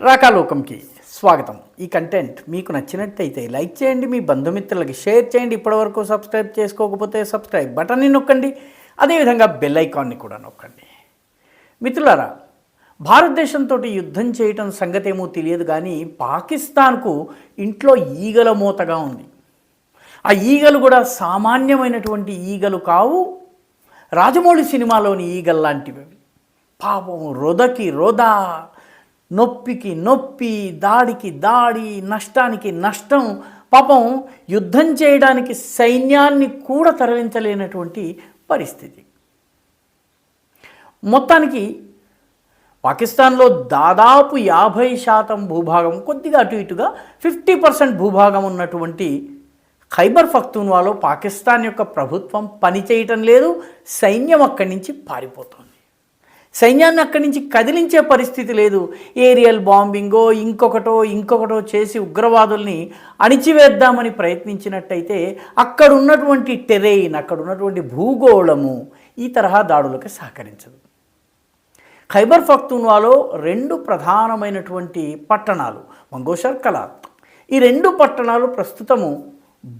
రాకాలోకంకి స్వాగతం. ఈ కంటెంట్ మీకు నచ్చినట్టయితే లైక్ చేయండి, మీ బంధుమిత్రులకి షేర్ చేయండి. ఇప్పటివరకు సబ్స్క్రైబ్ చేసుకోకపోతే సబ్స్క్రైబ్ బటన్ని నొక్కండి, అదేవిధంగా బెల్ ఐకాన్ని కూడా నొక్కండి. మిత్రులారా, భారతదేశంతో యుద్ధం చేయటం సంగతేమో తెలియదు కానీ పాకిస్తాన్కు ఇంట్లో ఈగల మూతగా ఉంది. ఆ ఈగలు కూడా సామాన్యమైనటువంటి ఈగలు కావు, రాజమౌళి సినిమాలోని ఈగలు లాంటివి. పాపం రొదకి రొద, నొప్పికి నొప్పి, దాడికి దాడి, నష్టానికి నష్టం. పాపం యుద్ధం చేయడానికి సైన్యాన్ని కూడా తరలించలేనటువంటి పరిస్థితి. మొత్తానికి పాకిస్తాన్లో దాదాపు 50% భూభాగం, కొద్దిగా అటు ఇటుగా 50% భూభాగం ఉన్నటువంటి ఖైబర్ పఖ్తూన్వాలో పాకిస్తాన్ యొక్క ప్రభుత్వం పనిచేయటం లేదు. సైన్యం అక్కడి నుంచి పారిపోతుంది. సైన్యాన్ని అక్కడి నుంచి కదిలించే పరిస్థితి లేదు. ఏరియల్ బాంబింగో ఇంకొకటో చేసి ఉగ్రవాదుల్ని అణిచివేద్దామని ప్రయత్నించినట్టయితే అక్కడ ఉన్నటువంటి టెరెయిన్, అక్కడ ఉన్నటువంటి భూగోళము ఈ తరహా దాడులకు సహకరించదు. ఖైబర్ పఖ్తూన్వాలో 2 ప్రధానమైనటువంటి పట్టణాలు మంగోషర్, కలాత్. ఈ 2 పట్టణాలు ప్రస్తుతము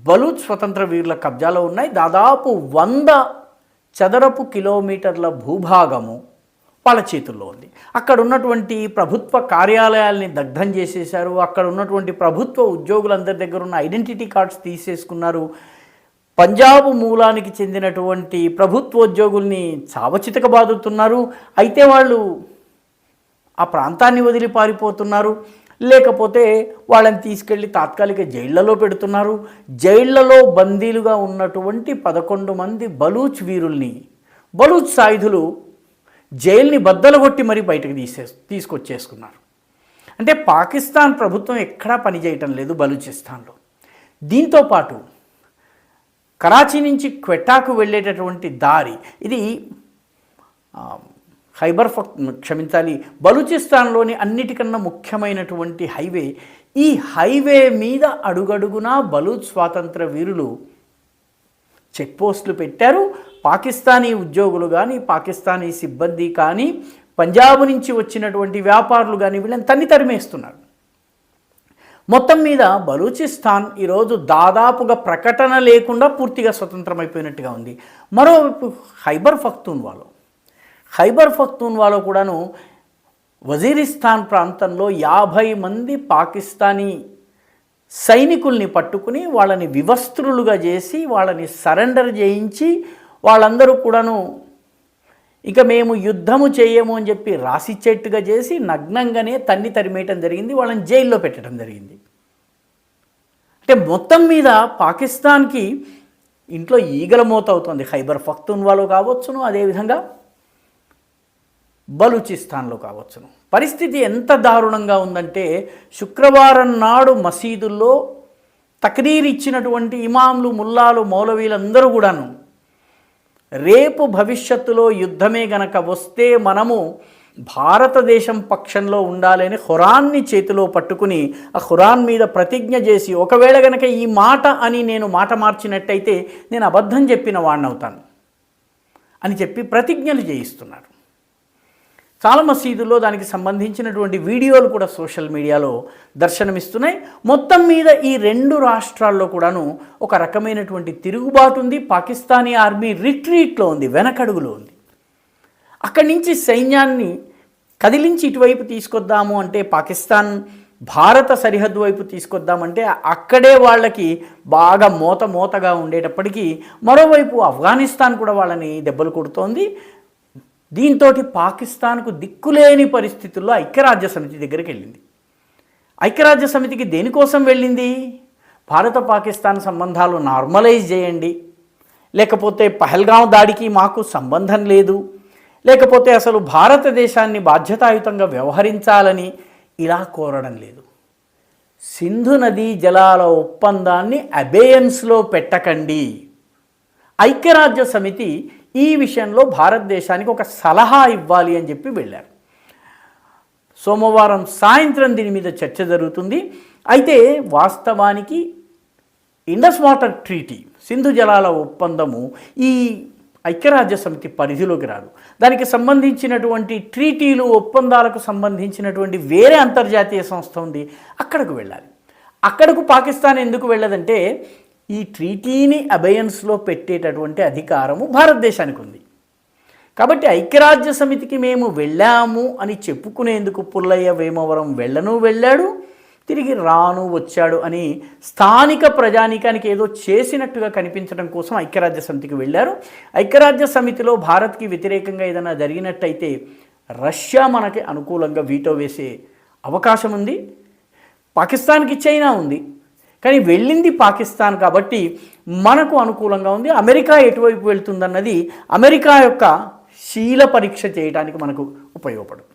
బలూచ్ స్వతంత్ర వీరుల కబ్జాలో ఉన్నాయి. దాదాపు 100 చదరపు కిలోమీటర్ల భూభాగము వాళ్ళ చేతుల్లో ఉంది. అక్కడ ఉన్నటువంటి ప్రభుత్వ కార్యాలయాల్ని దగ్ధం చేసేశారు. అక్కడ ఉన్నటువంటి ప్రభుత్వ ఉద్యోగులందరి దగ్గర ఉన్న ఐడెంటిటీ కార్డ్స్ తీసేసుకున్నారు. పంజాబ్ మూలానికి చెందినటువంటి ప్రభుత్వోద్యోగుల్ని చావచితకబాదుతున్నారు. అయితే వాళ్ళు ఆ ప్రాంతాన్ని వదిలి పారిపోతున్నారు, లేకపోతే వాళ్ళని తీసుకెళ్ళి తాత్కాలిక జైళ్లలో పెడుతున్నారు. జైళ్లలో బందీలుగా ఉన్నటువంటి 11 మంది బలూచ్ వీరుల్ని బలూచ్ సాయుధులు జైల్ని బద్దలుగొట్టి మరీ బయటకు తీసుకొచ్చేసుకున్నారు. అంటే పాకిస్తాన్ ప్రభుత్వం ఎక్కడా పనిచేయటం లేదు బలూచిస్తాన్లో. దీంతోపాటు కరాచీ నుంచి క్వెటాకు వెళ్ళేటటువంటి దారి, ఇది బలూచిస్తాన్లోని అన్నిటికన్నా ముఖ్యమైనటువంటి హైవే. ఈ హైవే మీద అడుగడుగునా బలూచ్ స్వాతంత్ర వీరులు చెక్ పోస్టులు పెట్టారు. పాకిస్తానీ ఉద్యోగులు కానీ, పాకిస్తానీ సిబ్బంది కానీ, పంజాబ్ నుంచి వచ్చినటువంటి వ్యాపారులు కానీ వీళ్ళని తరిమేస్తున్నారు. మొత్తం మీద బలూచిస్తాన్ ఈరోజు దాదాపుగా ప్రకటన లేకుండా పూర్తిగా స్వతంత్రమైపోయినట్టుగా ఉంది. మరోవైపు ఖైబర్ పఖ్తూన్వాలో కూడాను వజీరిస్తాన్ ప్రాంతంలో 50 మంది పాకిస్తానీ సైనికుల్ని పట్టుకుని వాళ్ళని వివస్త్రులుగా చేసి వాళ్ళని సరెండర్ చేయించి వాళ్ళందరూ కూడాను ఇక మేము యుద్ధము చేయము అని చెప్పి రాసిచ్చేట్టుగా చేసి నగ్నంగానే తరిమేయటం జరిగింది. వాళ్ళని జైల్లో పెట్టడం జరిగింది. అంటే మొత్తం మీద పాకిస్తాన్కి ఇంట్లో ఈగల మోత అవుతుంది. ఖైబర్ పఖ్తూన్వాలో కావచ్చును, అదేవిధంగా బలూచిస్తాన్లో కావచ్చును. పరిస్థితి ఎంత దారుణంగా ఉందంటే శుక్రవారం నాడు మసీదుల్లో తక్రీర్ ఇచ్చినటువంటి ఇమాంలు, ముల్లాలు, మౌలవీలందరూ కూడాను రేపు భవిష్యత్తులో యుద్ధమే గనక వస్తే మనము భారతదేశం పక్షంలో ఉండాలని ఖురాన్ని చేతిలో పట్టుకుని ఆ ఖురాన్ మీద ప్రతిజ్ఞ చేసి, ఒకవేళ గనక ఈ మాట అని నేను మాట మార్చినట్టయితే నేను అబద్ధం చెప్పిన వాడినవుతాను అని చెప్పి ప్రతిజ్ఞలు చేయిస్తున్నారు. చాలా మసీదుల్లో దానికి సంబంధించినటువంటి వీడియోలు కూడా సోషల్ మీడియాలో దర్శనమిస్తున్నాయి. మొత్తం మీద ఈ 2 రాష్ట్రాల్లో కూడాను ఒక రకమైనటువంటి తిరుగుబాటు ఉంది. పాకిస్తానీ ఆర్మీ రిట్రీట్లో ఉంది, వెనకడుగులో ఉంది. అక్కడి నుంచి సైన్యాన్ని కదిలించి ఇటువైపు తీసుకొద్దాము అంటే, పాకిస్తాన్ భారత సరిహద్దు వైపు తీసుకొద్దామంటే అక్కడే వాళ్ళకి బాగా మోతగా ఉండేటప్పటికీ మరోవైపు ఆఫ్ఘనిస్తాన్ కూడా వాళ్ళని దెబ్బలు కొడుతోంది. దీంతో పాకిస్తాన్కు దిక్కులేని పరిస్థితుల్లో ఐక్యరాజ్య సమితి దగ్గరికి వెళ్ళింది. ఐక్యరాజ్య సమితికి దేనికోసం వెళ్ళింది? భారత పాకిస్తాన్ సంబంధాలు నార్మలైజ్ చేయండి, లేకపోతే పహల్గాం దాడికి మాకు సంబంధం లేదు, లేకపోతే అసలు భారతదేశాన్ని బాధ్యతాయుతంగా వ్యవహరించాలని ఇలా కోరడం లేదు. సింధు నదీ జలాల ఒప్పందాన్ని అబేయన్స్లో పెట్టకండి. ఐక్యరాజ్య సమితి ఈ విషయంలో భారతదేశానికి ఒక సలహా ఇవ్వాలి అని చెప్పి వెళ్ళారు. సోమవారం సాయంత్రం దీని మీద చర్చ జరుగుతుంది. అయితే వాస్తవానికి ఇండస్ వాటర్ ట్రీటీ, సింధు జలాల ఒప్పందము ఈ ఐక్యరాజ్య సమితి పరిధిలోకి రాదు. దానికి సంబంధించినటువంటి ట్రీటీలు, ఒప్పందాలకు సంబంధించినటువంటి వేరే అంతర్జాతీయ సంస్థ ఉంది, అక్కడకు వెళ్ళాలి. అక్కడకు పాకిస్తాన్ ఎందుకు వెళ్ళదంటే ఈ ట్రీటీని అబయన్స్లో పెట్టేటటువంటి అధికారము భారతదేశానికి ఉంది. కాబట్టి ఐక్యరాజ్య సమితికి మేము వెళ్ళాము అని చెప్పుకునేందుకు పుల్లయ్య వేమవరం వెళ్ళాడు, తిరిగి వచ్చాడు అని స్థానిక ప్రజానీకానికి ఏదో చేసినట్టుగా కనిపించడం కోసం ఐక్యరాజ్య సమితికి వెళ్ళారు. ఐక్యరాజ్య సమితిలో భారత్కి వ్యతిరేకంగా ఏదైనా జరిగినట్టయితే రష్యా మనకి అనుకూలంగా వీటో వేసే అవకాశం ఉంది. పాకిస్తాన్కి చైనా ఉంది, కానీ వెళ్ళింది పాకిస్తాన్ కాబట్టి మనకు అనుకూలంగా ఉంది. అమెరికా ఎటువైపు వెళ్తుందన్నది అమెరికా యొక్క శీల పరీక్ష చేయడానికి మనకు ఉపయోగపడుతుంది.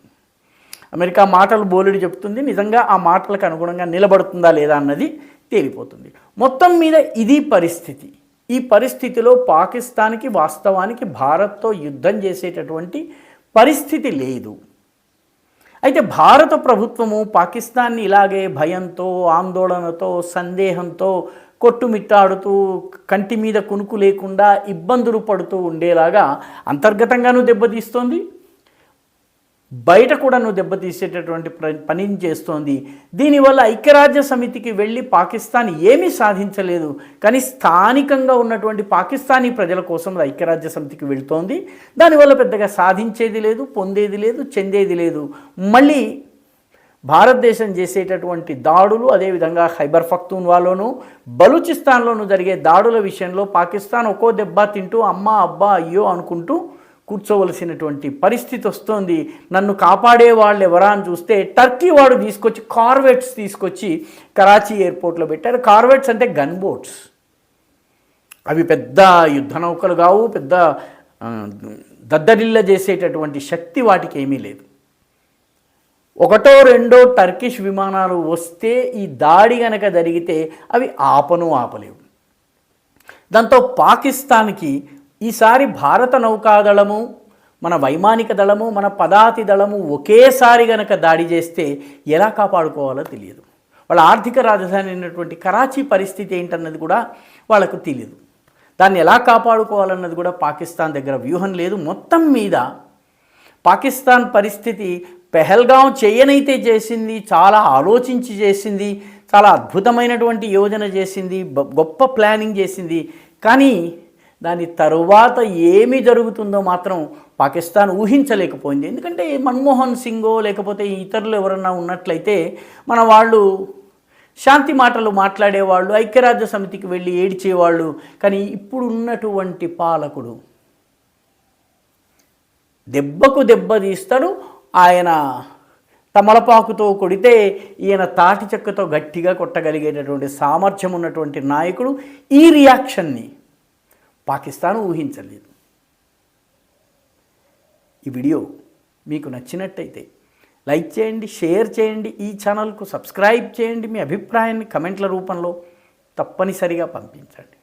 అమెరికా మాటలు బోలెడు చెప్తుంది, నిజంగా ఆ మాటలకు అనుగుణంగా నిలబడుతుందా లేదా అన్నది తేలిపోతుంది. మొత్తం మీద ఇది పరిస్థితి. ఈ పరిస్థితిలో పాకిస్తాన్కి వాస్తవానికి భారత్తో యుద్ధం చేసేటటువంటి పరిస్థితి లేదు. అయితే భారత ప్రభుత్వము పాకిస్తాన్ని ఇలాగే భయంతో, ఆందోళనతో, సందేహంతో కొట్టుమిట్టాడుతూ, కంటి మీద కునుకు లేకుండా ఇబ్బందులు పడుతూ ఉండేలాగా అంతర్గతంగానూ దెబ్బతీస్తోంది, బయట కూడా దెబ్బతీసేటటువంటి పనిని చేస్తోంది. దీనివల్ల ఐక్యరాజ్య సమితికి వెళ్ళి పాకిస్తాన్ ఏమీ సాధించలేదు, కానీ స్థానికంగా ఉన్నటువంటి పాకిస్తానీ ప్రజల కోసం ఐక్యరాజ్య సమితికి వెళ్తోంది. దానివల్ల పెద్దగా సాధించేది లేదు, పొందేది లేదు, చెందేది లేదు. మళ్ళీ భారతదేశం చేసేటటువంటి దాడులు, అదేవిధంగా ఖైబర్ పఖ్తూన్వాలోను, బలూచిస్తాన్లోనూ జరిగే దాడుల విషయంలో పాకిస్తాన్ ఒక్కో దెబ్బ తింటూ అమ్మా అబ్బా అయ్యో అనుకుంటూ కూర్చోవలసినటువంటి పరిస్థితి వస్తుంది. నన్ను కాపాడే వాళ్ళు ఎవరా అని చూస్తే టర్కీ వాడు కార్వెట్స్ తీసుకొచ్చి కరాచీ ఎయిర్పోర్ట్లో పెట్టారు. కార్వెట్స్ అంటే గన్ బోట్స్, అవి పెద్ద యుద్ధ నౌకలు కావు, పెద్ద దద్దరిల్ల చేసేటటువంటి శక్తి వాటికి ఏమీ లేదు. ఒకటో రెండో టర్కిష్ విమానాలు వస్తే ఈ దాడి గనక జరిగితే అవి ఆపలేవు. దాంతో పాకిస్తాన్కి ఈసారి భారత నౌకాదళము, మన వైమానిక దళము, మన పదాతి దళము ఒకేసారి గనక దాడి చేస్తే ఎలా కాపాడుకోవాలో తెలియదు. వాళ్ళ ఆర్థిక రాజధాని అయినటువంటి కరాచీ పరిస్థితి ఏంటన్నది కూడా వాళ్ళకు తెలియదు. దాన్ని ఎలా కాపాడుకోవాలన్నది కూడా పాకిస్తాన్ దగ్గర వ్యూహం లేదు. మొత్తం మీద పాకిస్తాన్ పరిస్థితి పెహల్గాం చేయనైతే చేసింది, చాలా ఆలోచించి చేసింది, చాలా అద్భుతమైనటువంటి యోజన చేసింది, గొప్ప ప్లానింగ్ చేసింది. కానీ దాని తరువాత ఏమి జరుగుతుందో మాత్రం పాకిస్తాన్ ఊహించలేకపోయింది. ఎందుకంటే మన్మోహన్ సింగో లేకపోతే ఇతరులు ఎవరన్నా ఉన్నట్లయితే మన వాళ్ళు శాంతి మాటలు మాట్లాడేవాళ్ళు, ఐక్యరాజ్య సమితికి వెళ్ళి ఏడ్చేవాళ్ళు. కానీ ఇప్పుడు ఉన్నటువంటి పాలకుడు దెబ్బకు దెబ్బ తీస్తాడు. ఆయన తమలపాకుతో కొడితే ఈయన తాటి చెక్కతో గట్టిగా కొట్టగలిగేటటువంటి సామర్థ్యం ఉన్నటువంటి నాయకుడు. ఈ రియాక్షన్ని పాకిస్తాన్ ఊహించలేదు. ఈ వీడియో మీకు నచ్చినట్టయితే లైక్ చేయండి, షేర్ చేయండి, ఈ ఛానల్కు సబ్స్క్రైబ్ చేయండి. మీ అభిప్రాయాన్ని కమెంట్ల రూపంలో తప్పనిసరిగా పంపించండి.